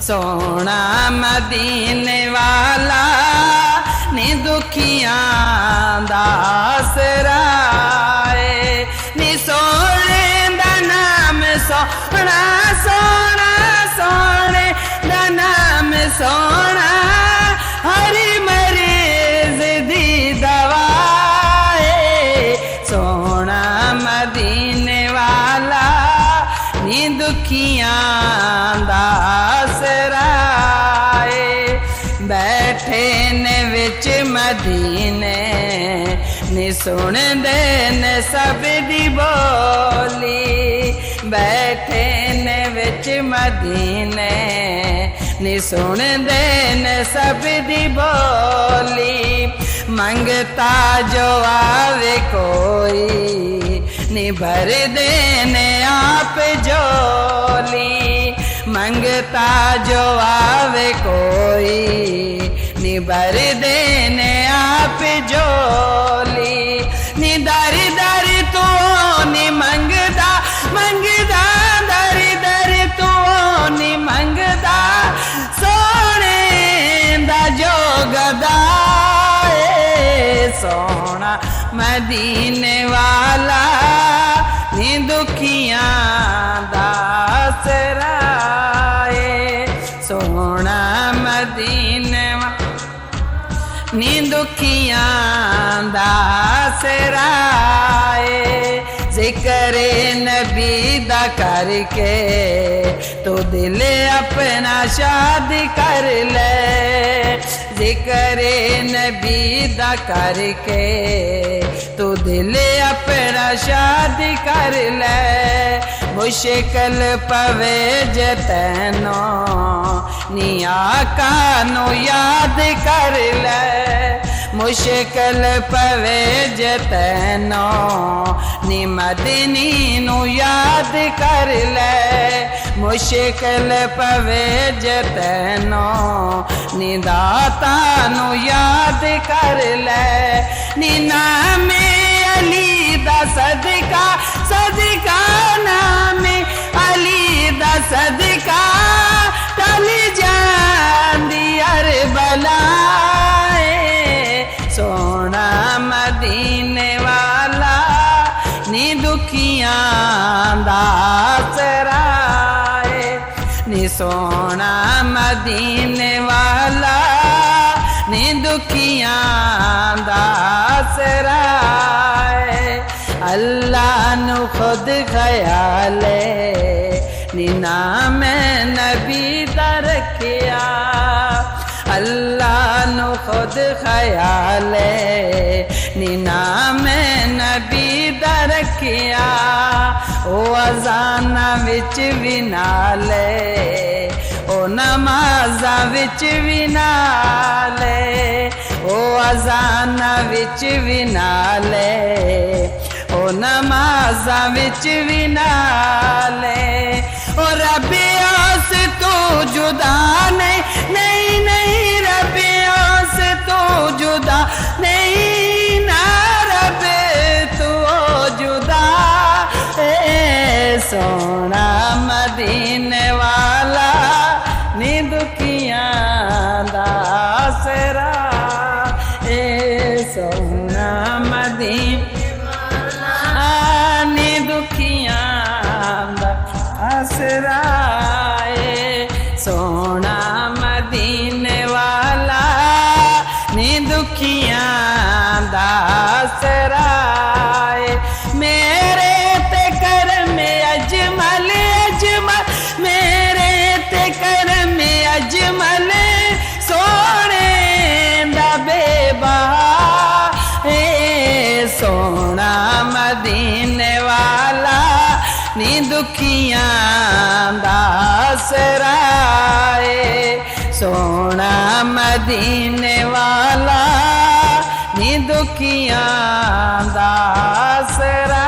सोना मदीने वाला नी दुखियां दा आसरा नी सोने दा नाम सोना सोना सोने दा नाम सोना हरी मरीज दी दवा सोना मदीने वाला नी दुखियां दा आसरा बैठे ने विच मदीने नी सुन दे ने सब दी बोली बैठे ने विच मदीने नी सुन दे ने सब दी बोली मंगता जो आवे कोई नी भर देने आप जोली मंगता जो आवे कोई नी भर देने आप जोली नी दारी दारी तू नी मंगदा मंगदा दारी दारी तू नी मंगदा सोने दा जो गदा सोना मदीने वाला नी दुखियां दा आसरा सोना मदीने नी दुखियां दा आसरा जिक्र नबी दा करके तो दिल अपना शाद कर ले जिक्र नबी दा करके तो दिल अपना शाद कर ले मुश्किल पवे जतनो नी आका नो याद कर ले मुश्किल पवे जतनो नी मदनी नु याद कर ले मुश्किल पवे जतनो नी दाता नु याद कर ले नी नाम अली दा सदका सदका नाम अली दा सदका टल जांदी अरबला सोना मदीने वाला नी दुखियां दा आसरा नी सोना मदीने वाला नी दुखियां दा आसरा अल्लाह नु खुद ख्याल नी नाम नबी दा रखिया अल्लाह नु खुद ख्याल नी नाम नबी दा रखिया ओ अजाना विच भी नाले ओ नमाज़ा विच भी नाले ओ अजाना विच भी नाले ओ नमाज़ा विच भी नाले ओ रबिया से तू जुदा नहीं नहीं नहीं रबिया से तू जुदा नहीं ना रबे तू जुदा सोना मदीने वाला नी दुखियां दा आसरा सोना मदीने वाला नी दुखियां दा आसरा सोना मदीने वाला नी दुखियां दा आसरा मेरे ते कर में अजमल अजमल मेरे ते कर में अजमल सोने दा बेबहा सोना मदीने वाला नी दुखियां दा आसरा सोना मदीने वाला नी दुखियां दा आसरा